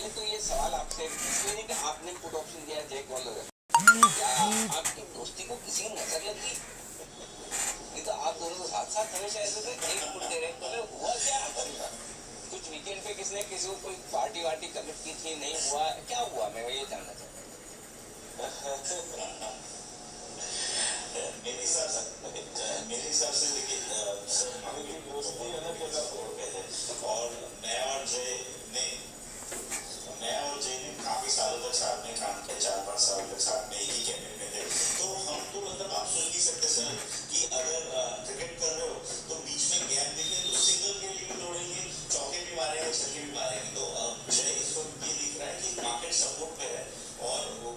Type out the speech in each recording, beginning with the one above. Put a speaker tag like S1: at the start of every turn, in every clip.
S1: पहले तो ये सवाल आपसे इसलिए नहीं कि आपने पुट ऑप्शन दिया जय कॉलर, क्या आपकी दोस्ती को किसी की नजर लग गई? नहीं तो आप दोनों को साथ साथ हमेशा ऐसे थे, एक पुट दे रहे तो हुआ क्या? कुछ वीकेंड पे किसने किसी को कोई पार्टी वार्टी कमिट की थी, नहीं हुआ, क्या हुआ? मैं ये जानना चाहता हूँ।
S2: मेरे हिसाब से देखिए हमारी दोस्ती अलग जगह तोड़ पे है और मैं और जय ने काफी सालों तक साथ में काम किया, 4-5 साल तक साथ में एक ही कैबिनेट में थे। तो हम तो मतलब आप सोच नहीं सकते सर कि अगर क्रिकेट कर रहे हो तो बीच में गैप देखें तो सिंगल के लिए भी दौड़ेंगे, चौके भी मारेंगे, छक्के भी मारेंगे। तो जय इस वक्त ये दिख रहा है कि मार्केट सपोर्ट पे है और वो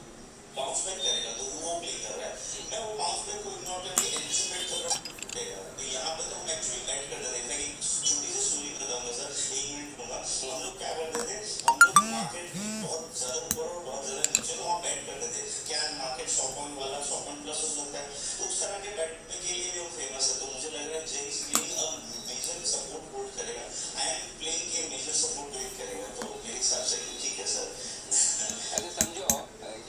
S2: बाउंस बैक करेगा, तो वो प्ले कर रहा है। मैं वो बाउंस बैक को इग्नोर करके एंटिसिपेट कर रहा हूँ। तो यहाँ पे तो हम एक्चुअली बैट करते थे। मैं एक छोटी सी स्टोरी बताऊंगा सर, 1 मिनट दूंगा। हम लोग क्या करते थे, हम लोग मार्केट बहुत ज्यादा ऊपर और बहुत ज्यादा नीचे तो वहाँ बैट करते थे। क्या मार्केट 100 पॉइंट वाला 100 पॉइंट प्लस हो सकता है, तो उस तरह के बैट के लिए भी वो फेमस है। तो मुझे लग रहा है Jay is playing a major support role करेगा। आई एम प्लेइंग के मेजर सपोर्ट रोल करेगा, तो मेरे हिसाब से ठीक है सर।
S1: अगर समझो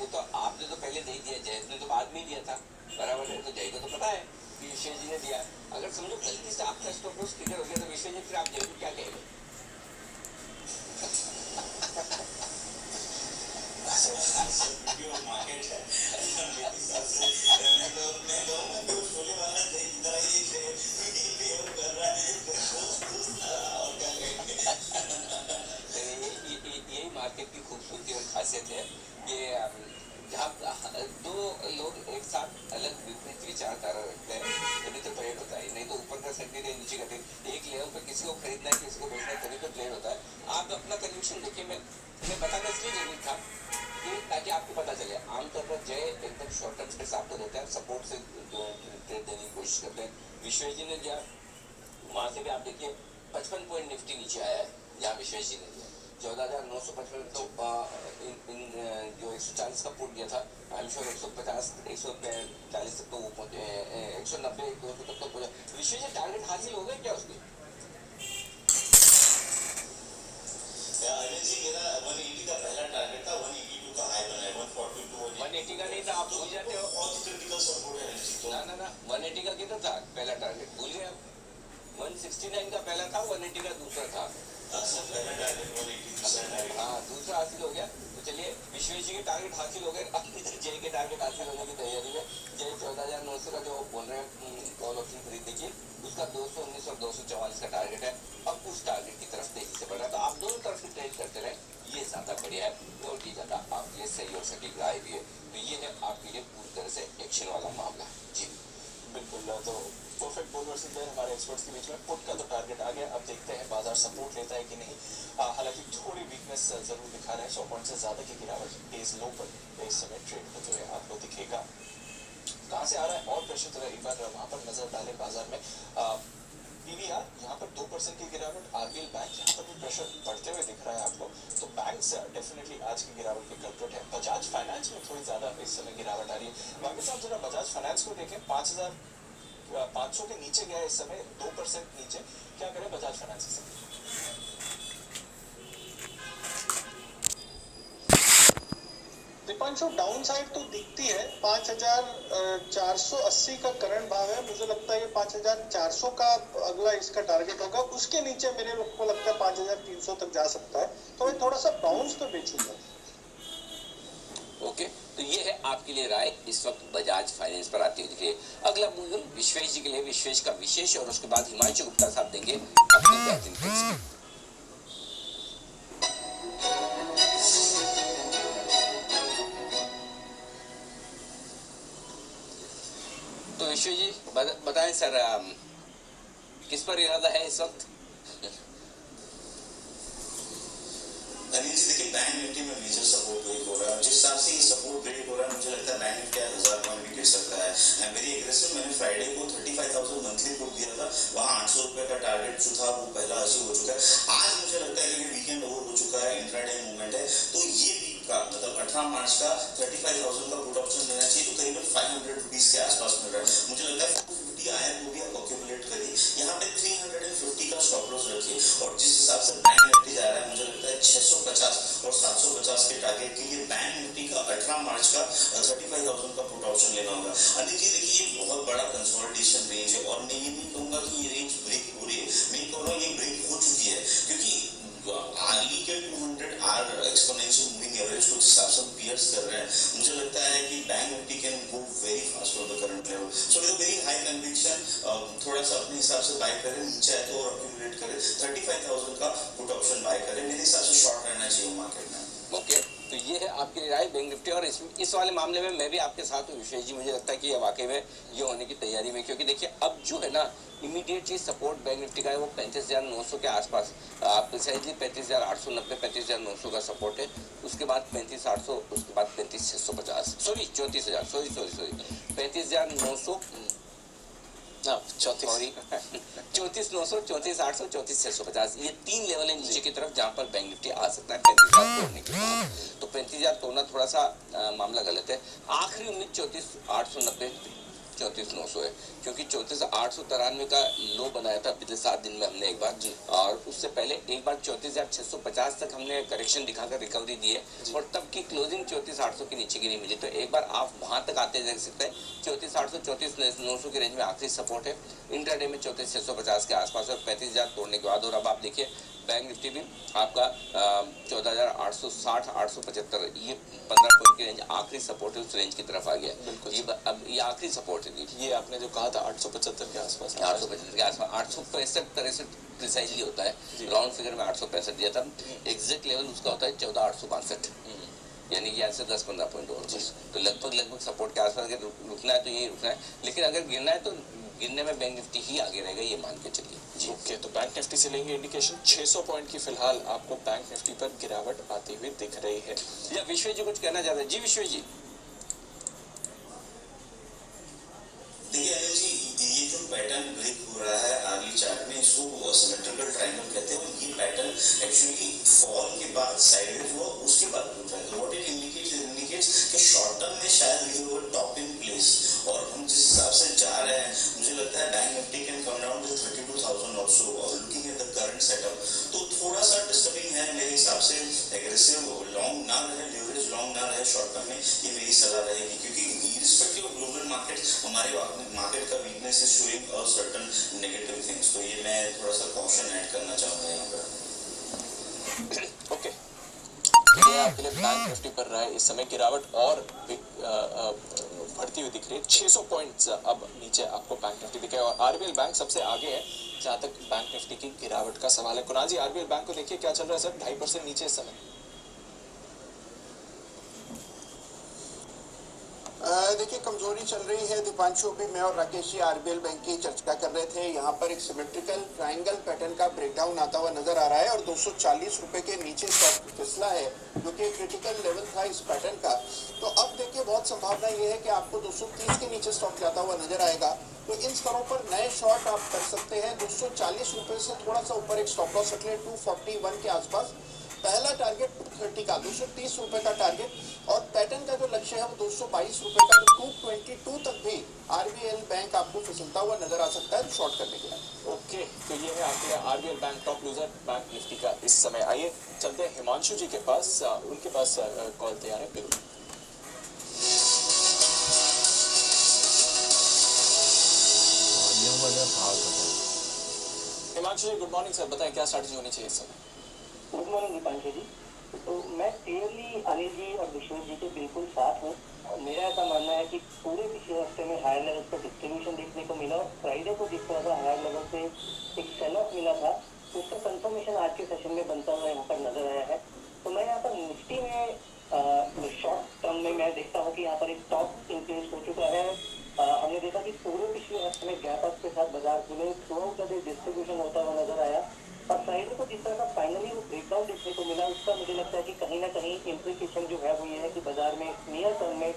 S1: ये तो आपने तो पहले नहीं दिया, जय ने तो बाद में दिया था, बराबर है? तो जय को तो पता है कि विशेष जी ने दिया। अगर समझो गलती से आपका स्टॉप लॉस क्लियर हो गया तो विशेष जी फिर आप जय को क्या कहेंगे?
S2: मार्केट है मेरे हिसाब से मैं कहूँगा कि शोले वाला जय की तरह ये कर रहा है और क्या कहेंगे।
S1: यही मार्केट की खूबसूरती और खासियत है कि जहाँ दो लोग एक साथ अलग विपरीत विचारधारा रखते हैं तभी तो ट्रेड होता है। नहीं तो ऊपर का सेंटर है, नीचे का सेंटर, एक लेवल पर किसी को खरीदना है, किसी को बेचना है, तभी तो ट्रेड होता है। आप अपना कन्विक्शन देखिए, मैं बताना इसलिए जरूरी था कि ताकि आपको पता चले। आमतौर पर जय एकदम शॉर्ट टर्म ट्रेड्स आपको देते हैं, सपोर्ट से ट्रेड देने की कोशिश करते हैं। विश्वेश जी ने दिया, वहां से भी आप देखिए 55 पॉइंट निफ्टी नीचे आया है जहाँ विश्वेश जी ने दिया 14,955। तो इन जो 140 का पुट दिया था, आई एम श्योर 150 140 तक तो वो पहुंचे, 190 200 तक तो पहुंचा। विश्वेश जी टारगेट हासिल हो गए क्या उसके?
S2: अनिल जी मेरा 180 का पहला टारगेट था, 182 का हाई बना है, 142
S1: 180 का नहीं था, आप भूल जाते हो।
S2: बहुत ही क्रिटिकल सपोर्ट है अनिल जी। तो
S1: ना 180 का कितना था पहला टारगेट, भूल गए आप? 169 का पहला था, 180 का दूसरा था।
S2: पहला टारगेट 180
S1: हाँ, दूसरा हासिल हो गया। तो चलिए विश्वेश जी के टारगेट हासिल हो गए, अब इधर जय के टारगेट हासिल होने की तैयारी है। जय 14,900 का जो बोल रहे हैं कॉल ऑप्शन खरीदने की, उसका 219 और 244 का टारगेट है। अब उस टारगेट की तरफ तेजी से बढ़ रहा है, तो आप दोनों तरफ से ट्रेड करते रहे, ये ज्यादा बढ़िया है और ये ज्यादा आपके लिए सही और सटीक राय भी है। तो ये है आपके लिए पूरी तरह से एक्शन वाला मामला। जी
S3: बिल्कुल, तो परफेक्ट बोल वर्सेस बेयर हमारे एक्सपर्ट्स के बीच में पुट का तो टारगेट आ गया। अब देखते हैं बाजार सपोर्ट लेता है कि नहीं। हालांकि थोड़ी वीकनेस जरूर दिखा रहा है, 100 पॉइंट से ज्यादा की गिरावट डेज लो पर इस समय ट्रेड होते हुए आपको दिखेगा। कहाँ से आ रहा है और प्रेशर, तो एक बार वहां पर नजर डालें बाजार में। पीवीआर यहाँ पर 2% की गिरावट, आरबीएल बैंक यहाँ पर भी प्रेशर बढ़ते हुए दिख रहा है आपको। तो बैंक्स डेफिनेटली आज की गिरावट के कल्प्रिट है। बजाज फाइनेंस में थोड़ी ज्यादा इस समय गिरावट आ रही है। बाकी साहब जरा बजाज फाइनेंस को देखें, 5,500 के नीचे गया इस समय, 2% नीचे। क्या करें बजाज फाइनेंस के साथ?
S4: दीपांशु, डाउन साइड तो दिखती है। 5,480 का करंट भाव है, मुझे लगता है ये 5,400 का अगला इसका टारगेट होगा। उसके नीचे मेरे को लगता है 5,300 तक जा सकता है, तो मैं थोड़ा सा बाउंस तो बेचूंगा।
S1: ओके, तो ये है आपके लिए राय इस वक्त बजाज फाइनेंस पर आती हुई दिख रही है। अगला मूवमेंट विश्वेश जी के लिए, विश्वेश का विशेष, और उसके बाद हिमांशु गुप्ता साहब देंगे अपने बैटिंग टिप्स। तो विश्वेश जी बताएं सर, किस पर इरादा है इस वक्त?
S2: अनिल जी देखिए, बैंक निफ्टी में मेजर सपोर्ट ब्रेक हो रहा है। जिस हिसाब से ये सपोर्ट ब्रेक हो रहा है, मुझे लगता है बैंक निफ्टी 1000 पॉइंट भी गिर सकता है। वेरी एग्रेसिव, मैंने फ्राइडे को 35,000 मंथली पुट दिया था, वहाँ 800 रुपए का टारगेट जो था वो पहला अचीव हो चुका है। आज मुझे लगता है कि वीकेंड ओवर हो चुका है, इंट्राडे मूवमेंट है, तो ये वीक का मतलब 18 मार्च का 35,000 का पुट ऑप्शन लेना चाहिए, तो करीबन 500 रुपीज के आसपास मिल रहा है। मुझे लगता है 450 आया वो भी आप अक्यूमुलेट करिए, यहाँ पे 350 का स्टॉप लॉस रखिए, और जिस हिसाब से बैंक निफ्टी जा रहा है मुझे लगता है 600 750 और 750 के टारगेट के लिए बैंक निफ्टी का 18 मार्च का 35,000 का पुट ऑप्शन लेना होगा। अनिल जी देखिए, ये बहुत बड़ा कंसोलिडेशन रेंज है और मैं ये नहीं कहूंगा कि ये रेंज ब्रेक हो रही है, मैं कह रहा हूँ ये ब्रेक हो चुकी है, क्योंकि आर्ली के 200 आर एक्सपोनेंशियल मूविंग एवरेज को जिस हिसाब से हम पियर्स कर रहे हैं, मुझे लगता है कि bank Nifty can go very fast for the current level. So with very high conviction थोड़ा सा अपने हिसाब से बाय करें, नीचे आए तो और अक्यूमुलेट करें, 35,000 का पुट ऑप्शन बाय करें, मेरे हिसाब से शॉर्ट रहना चाहिए मार्केट में।
S1: ओके, तो ये है आपकी राय बैंक निफ्टी। और इस वाले मामले में मैं भी आपके साथ हूँ विशेष जी, मुझे लगता है कि ये वाकई में ये होने की तैयारी में, क्योंकि देखिए अब जो है ना इमीडिएटली सपोर्ट बैंक निफ्टी का है वो 35,900 के आसपास, आप प्रिसाइजली 35,890 35,900 का सपोर्ट है, उसके बाद 35,800, उसके बाद 35,650, सॉरी 34,000, सॉरी 35,900 सॉरी 34,900 34,800 34,650, ये 3 लेवल है नीचे की तरफ जहां पर बैंक निफ्टी आ सकता है 35,000 तोड़ने के बाद। तो 35,000 तोड़ना थोड़ा सा मामला गलत है। आखिरी उम्मीद 34,890 34,900 है, क्योंकि 34,893 का लो बनाया था पिछले 7 दिन में हमने एक बार जी, और उससे पहले एक बार 34,650 तक हमने करेक्शन दिखाकर रिकवरी दी है और तब की क्लोजिंग 34,800 के नीचे की नहीं मिली। तो एक बार आप वहां तक आते देख सकते हैं। 34,800 34,900 की रेंज में आखिरी सपोर्ट है, इंट्राडे में 34,650 के आसपास और 35,000 तोड़ने के बाद। और अब आप देखिए बैंक निफ्टी भी आपका 14,860 875, ये 15 पॉइंट की रेंज आखिरी सपोर्ट है, उस रेंज की तरफ आ गया।
S3: बिल्कुल,
S1: ये अब ये आखिरी सपोर्ट है।
S3: ये आपने जो कहा था 875 के आसपास,
S1: 875 के आसपास, 865 प्रिसाइजली होता है, राउंड फिगर में 865 दिया था। एग्जैक्ट लेवल उसका होता है 14,862, यानी कि ऐसे 10-15 पॉइंट और तो लगभग सपोर्ट के आसपास अगर रुकना है तो यही रुकना है, लेकिन अगर गिरना है तो गिरने में बैंक निफ्टी ही आगे रहेगा, ये मान के चलिए जी।
S3: ओके, तो बैंक निफ्टी से लेंगे इंडिकेशन 600 पॉइंट की फिलहाल आपको बैंक निफ्टी पर गिरावट आती हुई दिख रही है।
S1: या विश्व जी कुछ कहना चाहते हैं? जी विश्व जी।
S2: देखिए अनिल जी, ये जो पैटर्न ब्रेक हो रहा है आर्ली चार्ट में, इसको सिमेट्रिकल ट्रायंगल कहते हैं, और ये पैटर्न एक्चुअली फॉल के बाद साइडवेज हुआ, उसके बाद टूटा है। व्हाट इट इंडिकेट्स कि शॉर्ट टर्म में शायद we were top in place, और हम जिस हिसाब से जा रहे हैं मुझे लगता है bank Nifty can come down to 32,000 और सो, और looking at the current setup तो थोड़ा सा डिस्टर्बिंग है मेरे हिसाब से। एग्रेसिव लॉन्ग ना रहे, लीवरेज लॉन्ग ना रहे शॉर्ट टर्म में, ये मेरी सलाह रहेगी, क्योंकि इररिस्पेक्टिव ऑफ ग्लोबल मार्केट हमारे मार्केट का weakness is showing a certain negative things, तो ये मैं थोड़ा सा कॉशन ऐड करना चाहूंगा यहाँ पर।
S3: ओके, ये आपके लिए बैंक निफ्टी पर रहा है इस समय गिरावट और बढ़ती हुई दिख रही है। 600 पॉइंट्स अब नीचे आपको बैंक निफ्टी दिखेगा और आरबीएल बैंक सबसे आगे है जहां तक बैंक निफ्टी की गिरावट का सवाल है। कुणाल जी, आरबीएल बैंक को देखिए क्या चल रहा है सर, 2.5% नीचे इस समय।
S5: देखिए कमजोरी चल रही है। दीपांशु भी, मैं और राकेश जी आरबीएल बैंक की चर्चा कर रहे थे। यहाँ पर एक सिमेट्रिकल ट्रायंगल पैटर्न का ब्रेकडाउन आता हुआ नजर आ रहा है और 240 रुपए के नीचे स्टॉक फिसला है, जो कि क्रिटिकल लेवल था इस पैटर्न का। तो अब देखिए बहुत संभावना ये है कि आपको 230 के नीचे स्टॉक जाता हुआ नजर आएगा, तो इन स्तरों पर नए शॉर्ट आप कर सकते हैं। 240 रुपए से थोड़ा सा ऊपर एक स्टॉप लॉस रख ले 241 के आसपास। पहला टारगेट 230 का, 230 रुपए का टारगेट, और पैटर्न का जो लक्ष्य है वो 222 रुपए का, तो 222 तक भी आरबीएल बैंक आपको फिसलता हुआ नजर आ सकता है शॉर्ट करने के लिए।
S3: ओके, तो ये है आपके RBL bank top loser bank Nifty का इस समय। आइए चलते हैं हिमांशु जी के पास, उनके पास कॉल तैयार है। बिल्कुल हिमांशु जी, गुड मॉर्निंग सर, बताएं क्या स्ट्रैटेजी होनी चाहिए इस समय?
S6: गुड मॉर्निंग दीपांशु जी। तो मैं क्लियरली अनिल जी और विश्व जी के बिल्कुल साथ हूँ। मेरा ऐसा मानना है कि पूरे पिछले हफ्ते में हायर लेवल पर डिस्ट्रीब्यूशन देखने को मिला और फ्राइडे को जिस तरह से हायर लेवल से एक सेल ऑफ मिला था, उसका कंफर्मेशन आज के सेशन में बनता हुआ यहाँ पर नजर आया है। तो मैं यहाँ पर निफ्टी में शॉर्ट टर्म में मैं देखता हूँ कि यहाँ पर एक टॉप इंक्रीज हो चुका है। हमने देखा कि पूरे पिछले हफ्ते में गैप अप के साथ बाजार खुले, through out the day distribution होता हुआ नजर आया, और फ्राइडे को जिस तरह का फाइनली वो ब्रेकडाउन देखने को मिला, उसका मुझे लगता है कि कहीं ना कहीं इम्प्लीकेशन जो है वो ये है कि बाजार में नियर टर्म में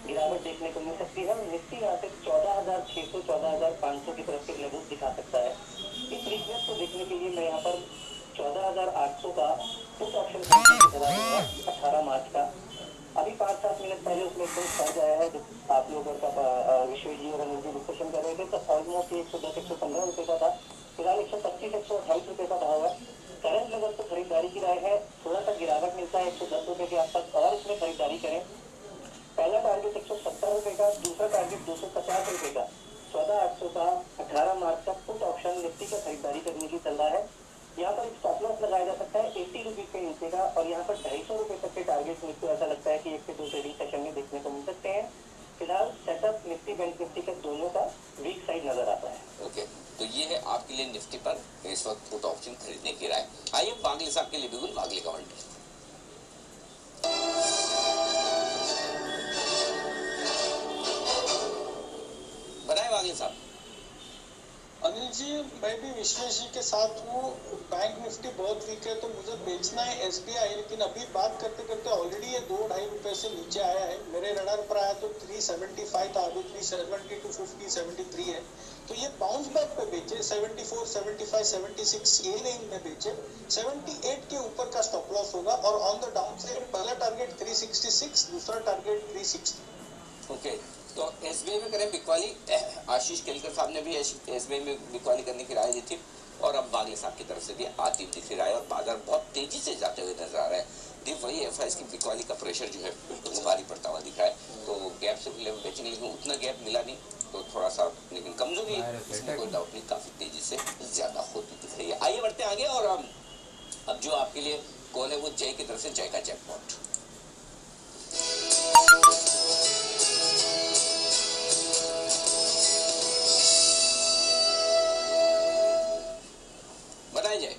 S6: गिरावट देखने को मिल सकती है। निफ्टी यहाँ से 14,600 14,500 की तरफ के लेवल दिखा सकता है। इस वीकनेस को देखने के लिए मैं यहाँ पर 14,800 का पुट ऑप्शन करा दूंगा 18 मार्च का। अभी 5-7 मिनट पहले उसमें एकदम सर्ज आया है, जब आप लोगों का विश्व जी और अनिल जी डिस्कशन कर रहे थे, तो ऑलमोस्ट 110-115 रुपए का था। फिलहाल 125-128 रुपए का भाव है। करंट लेवल पर खरीदारी की राय है, थोड़ा सा गिरा सकता है 110 रुपए के आसपास और इसमें खरीदारी करें। पहला टारगेट 170 रुपए का, दूसरा टारगेट 250 रुपए का। 14,800 का 18 मार्च तक पुट ऑप्शन निफ्टी का खरीदारी करने की चल रहा है। यहाँ पर एक स्टॉप लॉस लगाया जा सकता है 80 रुपीज के नीचे का, और यहाँ पर 250 रुपए तक के टारगेट मुझको ऐसा लगता है कि 1 से 2 ट्रेडिंग सेशन में देखने को मिल सकते हैं। फिलहाल सेटअप निफ्टी बैंक निफ्टी का दोनों का वीक साइड नजर आता है।
S1: ओके, तो ये है आपके लिए निफ्टी पर इस वक्त पुट ऑप्शन खरीदने की राय। आइए वागले साहब के लिए बिल्कुल वागले कमेंट बनाए वागले साहब।
S4: अनिल जी, मैं भी विश्वेश जी के साथ हूँ। बैंक निफ्टी बहुत वीक है तो मुझे बेचना है एसबीआई, लेकिन अभी बात करते करते ऑलरेडी ये 2-2.5 रुपए से नीचे आया है। मेरे रडार पर आया तो 375 था, अभी 370 टू 50 73 है। तो ये बाउंस बैक पे बेचे, 74 75 76 ये रेंज में बेचे। 78 के ऊपर का स्टॉप लॉस होगा, और ऑन द डाउन साइड पहला टारगेट 366, दूसरा टारगेट 360।
S1: ओके, तो एसबीआई में करें बिकवाली। आशीष केलकर साहब ने भी एसबीआई में बिकवाली करने की राय दी थी, और अब वागले साहब की तरफ से भी आती दिख रही राय, और बाजार बहुत तेजी से जाते हुए नजर आ रहा है। देखिए वही एफआईएस की बिकवाली का प्रेशर जो है बिल्कुल भारी पड़ता हुआ दिख रहा है। तो गैप से पहले बेचेंगे, लेकिन उतना गैप मिला नहीं, तो थोड़ा सा लेकिन कमजोरी इसमें कोई डाउट नहीं, काफी तेजी से ज्यादा होती दिख रही है। आइए बढ़ते आगे, और अब जो आपके लिए कॉल है वो जय की तरफ से, जय का जैकपॉट। बताइए Jay.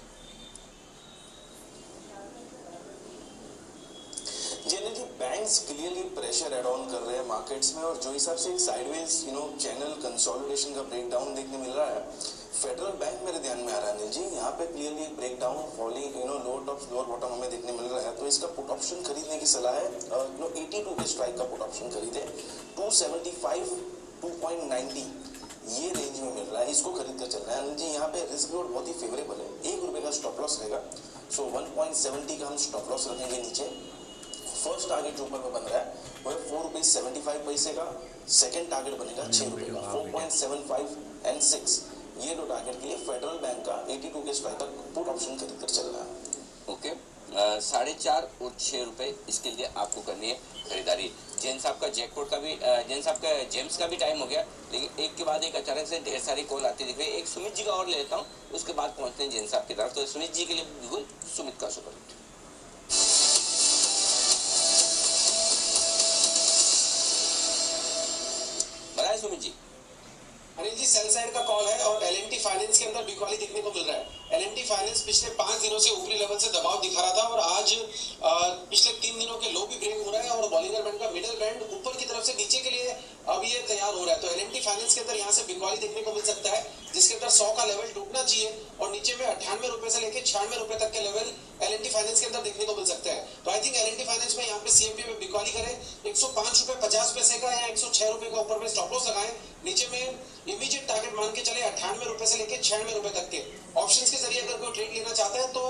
S3: Generally banks clearly pressured on कर रहे हैं मार्केट्स में, और जो हिसाब से एक साइडवेज चैनल कंसोलिडेशन का ब्रेकडाउन देखने मिल रहा है, फेडरल बैंक मेरे ध्यान में आ रहा है अनिल जी। यहाँ पे clearly breakdown, falling lower top lower bottom हमें देखने मिल रहा है। तो इसका पुट ऑप्शन खरीदने की सलाह है। 82 के स्ट्राइक का पुट ऑप्शन खरीदे, 275 2.90 ये रेंज में मिल रहा है, इसको खरीद कर चलना है अनिल जी। यहाँ पे रिस्क रिवॉर्ड बहुत ही फेवरेबल है, 1 रुपए का स्टॉप लॉस रहेगा। सो 1.70 का हम स्टॉप लॉस रखेंगे नीचे। फर्स्ट टारगेट जो ऊपर में बन रहा है वो है 4 रुपये 75 पैसे का, सेकंड टारगेट बनेगा 6 रुपए का। 4.75 एंड 6 ये दो टारगेट के लिए फेडरल बैंक का 82 के स्ट्राइक तक पुट ऑप्शन खरीद कर चल रहा है।
S1: ओके, 4.5 और 6 रुपए इसके लिए आपको करनी है खरीदारी। जैन साहब का जैकपॉट का भी, जैन साहब का जेम्स का भी टाइम हो गया, लेकिन एक के बाद एक अचानक से ढेर सारी कॉल आती दिख रही है। एक सुमित जी का और ले लेता हूँ, उसके बाद पहुंचते हैं जैन साहब की तरफ। तो सुमित जी के लिए बिल्कुल सुमित का सुपर हिट। बताए सुमित जी।
S7: अनिल जी, सेल साइड का कॉल है, और एल&टी फाइनेंस के अंदर बिकवाली देखने को मिल रहा है। एल&टी फाइनेंस पिछले 5 दिनों से ऊपरी लेवल से दबाव दिखा रहा था, और आज पिछले 3 दिनों के लो भी ब्रेक हो रहा है, और बॉलिंगर बैंड का मिडिल बैंड ऊपर की तरफ से नीचे के लिए अब ये तैयार हो रहा है। तो एल&टी फाइनेंस के अंदर यहाँ से बिकवाली देखने को मिल सकता है, जिसके अंदर 100 का लेवल टूटना चाहिए, और नीचे में 98 रुपए से लेकर 96 रुपए तक के लेवल एल&टी फाइनेंस के अंदर देखने को मिल सकते हैं। तो आई थिंक एल&टी फाइनेंस में यहाँ पे सीएमपी में बिकवाली करें, 105 रुपए 50 पैसे का या 106 रुपए का ऊपर में स्टॉप लॉस लगाएं। नीचे में इमीडिएट टारगेट मान के चले 98 रुपए से लेकर 96 रुपए तक के। ऑप्शंस के जरिए अगर कोई ट्रेड लेना चाहता है तो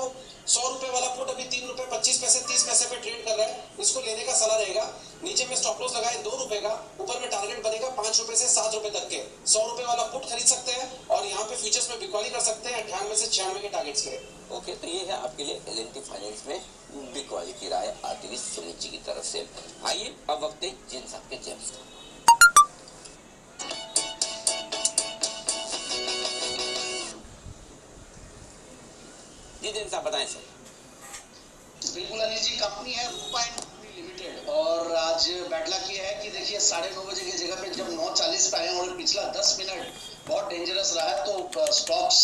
S7: 100 रुपए वाला पुट अभी 3 रुपए 25 पैसे 30 पैसे पे ट्रेड कर रहा है, इसको लेने का सलाह रहेगा। नीचे में स्टॉप लॉस लगाए 2 रुपए का, ऊपर में टारगेट बनेगा 5 रुपए से 7 रुपए तक के। 100 रुपए वाला पुट खरीद सकते हैं, और यहाँ पे फ्यूचर्स में बिकवाली कर सकते हैं 98 से 96 के टारगेट्स के।
S1: ओके, तो ये है आपके लिए एल&टी फाइनेंस में बिकवाली की राय आती हुई सुमित जी की तरफ से। आइए अब वक्त है जैन साहब के जेम्स का। जी जैन साहब बताएं सर।
S8: बिल्कुल अनिल जी, कंपनी है रूपा इंडस्ट्री लिमिटेड, और आज बैड लक ये है कि देखिए 9:30 बजे की जगह पे जब 9:40 पे आए, और पिछला 10 मिनट बहुत डेंजरस रहा है, तो स्टॉक्स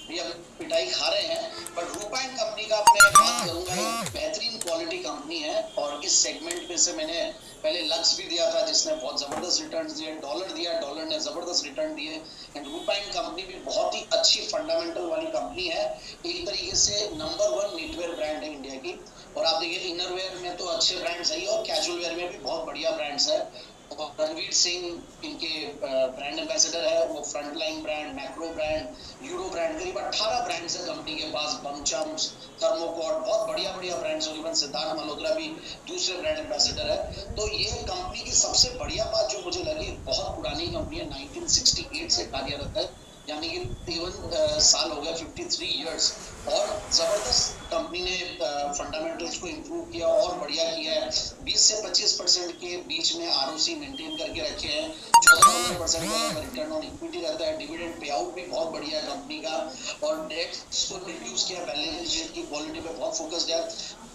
S8: भी अब पिटाई खा रहे हैं। बट रूपा एंड कंपनी का मैं बात करूंगा, एक बेहतरीन क्वालिटी कंपनी है, और इस सेगमेंट में से मैंने पहले लक्स भी दिया था जिसने बहुत जबरदस्त रिटर्न दिए, डॉलर दिया, डॉलर ने जबरदस्त रिटर्न दिए। एंड रूपा एंड कंपनी भी बहुत ही अच्छी फंडामेंटल वाली कंपनी है, एक तरीके से नंबर 1 नीटवेयर ब्रांड है इंडिया की। और आप देखिए इनरवेयर में तो अच्छे ब्रांड्स है, और कैजुअल वेयर में भी बहुत बढ़िया ब्रांड्स है। रणवीर सिंह इनके ब्रांड एम्बेसडर है, वो frontline brand, macro brand, euro brand, करीब 18 ब्रांड्स है कंपनी के पास। बमचम्स, थर्मोकोट, बहुत बढ़िया बढ़िया ब्रांड्स, और इवन सिद्धार्थ मल्होत्रा भी दूसरे ब्रांड एम्बेसडर है। तो ये कंपनी की सबसे बढ़िया बात जो मुझे लगी, बहुत पुरानी कंपनी है, 1968 से कार्यरत है, यानी कि इवन साल हो गया 53 इयर्स, और जबरदस्त कंपनी ने फंडामेंटल्स को इम्प्रूव किया और बढ़िया किया है। 20 से 25% के बीच में आरओसी मेंटेन करके रखे हैं, 14% का रिटर्न ऑन इक्विटी रहता है, डिविडेंड पे आउट भी बहुत बढ़िया है कंपनी का, और डेट को रिड्यूस किया, बैलेंस शीट की क्वालिटी पे बहुत फोकस्ड है,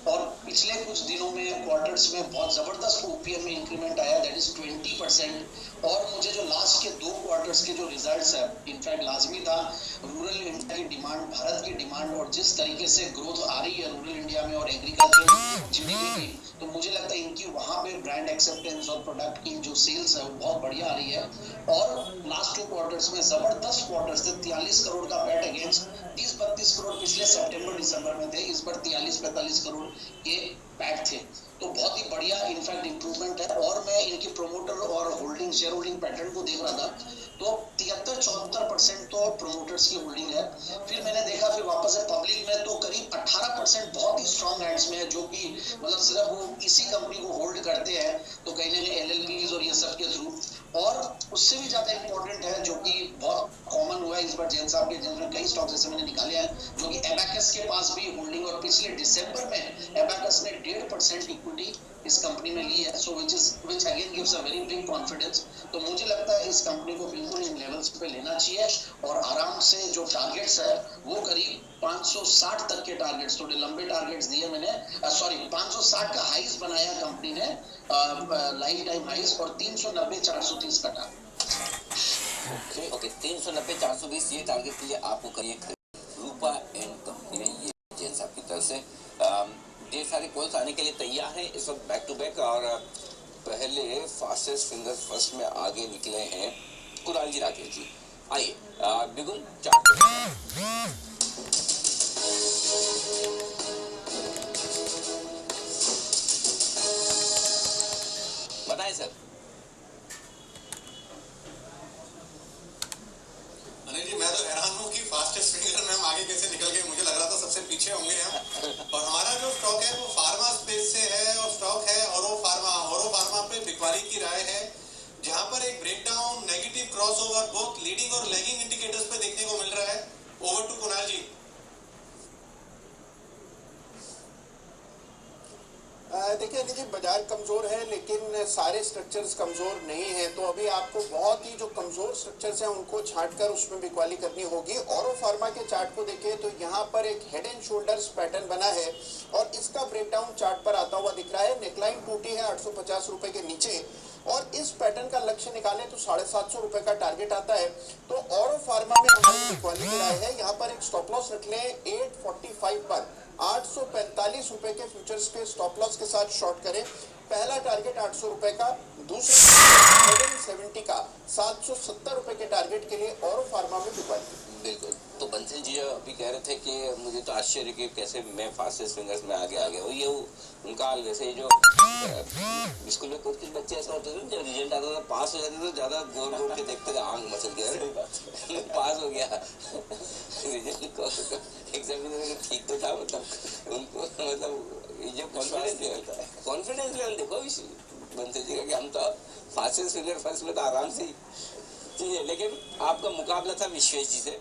S8: और पिछले कुछ दिनों में क्वार्टर्स में बहुत जबरदस्त ओपीएम में इंक्रीमेंट आया, दैट इज 20%। और मुझे जो लास्ट के 2 क्वार्टर्स के जो रिजल्ट्स है, इनफैक्ट लाजमी था, रूरल इंडिया की डिमांड, भारत की डिमांड और जिस तरीके से ग्रोथ आ रही है रूरल इंडिया में और एग्रीकल्चर जीडीपी की, तो मुझे लगता है इनकी वहां पे ब्रांड एक्सेप्टेंस और प्रोडक्ट की जो सेल्स है वो बहुत बढ़िया आ रही है। और लास्ट 2 क्वार्टर्स में जबरदस्त क्वार्टर्स थे, 43 करोड़ का पैट अगेंस्ट 30-32 करोड़ पिछले सितंबर दिसंबर में थे, इस बार 43-45 करोड़ के पैट थे, तो बहुत ही बढ़िया इनफैक्ट इंप्रूवमेंट है। और मैं इनकी प्रोमोटर और होल्डिंग शेयर होल्डिंग पैटर्न को देख रहा था, तो 73-74% तो प्रोमोटर्स की होल्डिंग है। फिर मैंने देखा, फिर वापस से पब्लिक में तो करीब 18% बहुत ही स्ट्रॉन्ग हैंड्स में है, जो कि मतलब सिर्फ वो इसी कंपनी को होल्ड करते हैं, तो कहीं ना कहीं एलएलपीज और ये सब के थ्रू। और उससे भी ज्यादा इंपॉर्टेंट है, जो कि बहुत कॉमन हुआ है इस बार जैन साहब के, जिनमें कई स्टॉक्स जैसे मैंने निकाले हैं, जो कि एबैकस के पास भी होल्डिंग, और पिछले दिसंबर में एबैकस ने 1.5% इक्विटी इस कंपनी में ली है, so which again gives a very big confidence. तो मुझे लगता है इस कंपनी को बिल्कुल इन लेवल्स पे लेना चाहिए, और आराम से जो टारगेट्स है वो करीब 560 तक के टारगेट्स, थोड़े लंबे टारगेट्स दिए मैंने, सॉरी 560 का हाइस बनाया कंपनी ने, लाइफ टाइम हाइस, और 390-430 का टारगेट।
S1: ओके 390-420 ये टारगेट के लिए आपको करिए रूपा एंड कंपनी ने ये जैन साहब की तरफ से ढेर सारे कॉल्स आने के लिए तैयार है इस वक्त बैक टू बैक। और पहले फास्टेस्ट फिंगर फर्स्ट में आगे निकले हैं कुणाल जी राकेश जी, आइए बिगुल चार्ट बताएं सर।
S2: अनिल जी, मैं तो हैरान हूँ कि फास्टेस्ट फिंगर में हम आगे कैसे निकल गए, मुझे लग रहा था सबसे पीछे होंगे हम। और हमारा जो स्टॉक है वो फार्मा स्पेस से है, और स्टॉक है औरो फार्मा पे बिकवाली की राय है, जहां पर एक breakdown, negative crossover both leading और लैगिंग इंडिकेटर्स पे देखने को मिल रहा है। ओवर टू कुणाल जी।
S5: देखिए अनिल जी, बाजार कमजोर है लेकिन सारे स्ट्रक्चर्स कमजोर नहीं है, तो अभी आपको बहुत ही जो कमजोर स्ट्रक्चर्स हैं उनको छांटकर उसमें बिकवाली करनी होगी। औरो फार्मा के चार्ट को देखिए तो यहाँ पर एक हेड एंड शोल्डर्स पैटर्न बना है, और इसका ब्रेकडाउन चार्ट पर आता हुआ दिख रहा है। नेकलाइन टूटी है 850 रुपए के नीचे, और इस पैटर्न का लक्ष्य निकालें तो 750 रुपए का टारगेट आता है। तो औरो फार्मा में हमारी बिकवाली की राय है, यहाँ पर एक स्टॉप लॉस रख लें 845 पर, 845 रुपए के फ्यूचर्स के स्टॉप लॉस के साथ शॉर्ट करें। पहला टारगेट 800 रुपए का, दूसरा 770 का, 770 रुपए के टारगेट के लिए औरो फार्मा में बिकवाली।
S1: बिल्कुल, तो बंसल जी अभी कह रहे थे कि मुझे तो आश्चर्य कि कैसे मैं फास्टेस्ट फिंगर्स में आगे आ गया हूँ। ये उनका वैसे जो स्कूल में कुछ बच्चे ऐसा होते थे, जब रिजल्ट आता था पास हो जाते तो ज्यादा गोर गोर के देखते थे, आंख मचल गया पास हो गया रिजल्ट एग्जामिनर ठीक तो था, मतलब उनको मतलब जो कॉन्फिडेंस लेवल देखो बंसल जी का कि हम तो फास्टेस्ट फिंगर फर्स्ट में तो आराम से ठीक है। लेकिन आपका मुकाबला था विश्वेश जी से,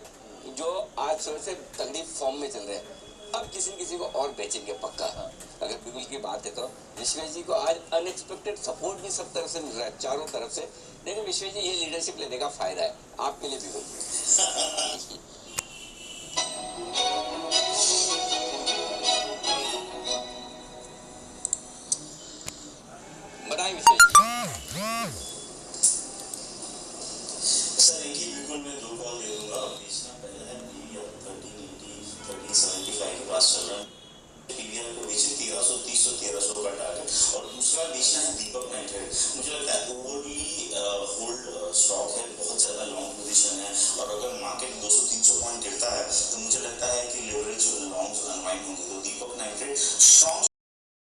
S1: जो आज सबसे तगड़ी फॉर्म में चल रहे हैं। अब किसी को और बेचेंगे पक्का। अगर बिगुल की बात है तो विश्वेश जी को आज अनएक्सपेक्टेड सपोर्ट भी सब तरफ से मिल रहा है, चारों तरफ से। लेकिन विश्वेश जी ये लीडरशिप लेने का फायदा है आपके लिए बिगुल। बताएं विश्वेश जी।
S2: सर एक ही बिल्कुल मैं 2 कॉल दे दूंगा। बेचना पहला है पीवी और 1380 1375 के पास चल रहा है, पीवीआर को बेचे 1330 का टारगेट, और दूसरा बेचना है दीपक नाइट्रेट। मुझे लगता है ओवरली होल्ड स्टॉक है, बहुत ज्यादा लॉन्ग पोजीशन है, और अगर मार्केट 200-300 पॉइंट गिरता है तो मुझे लगता है कि लेवरेज लॉन्ग अनवाइंड होंगे, तो दीपक नाइट्रेट स्ट्रॉन्ग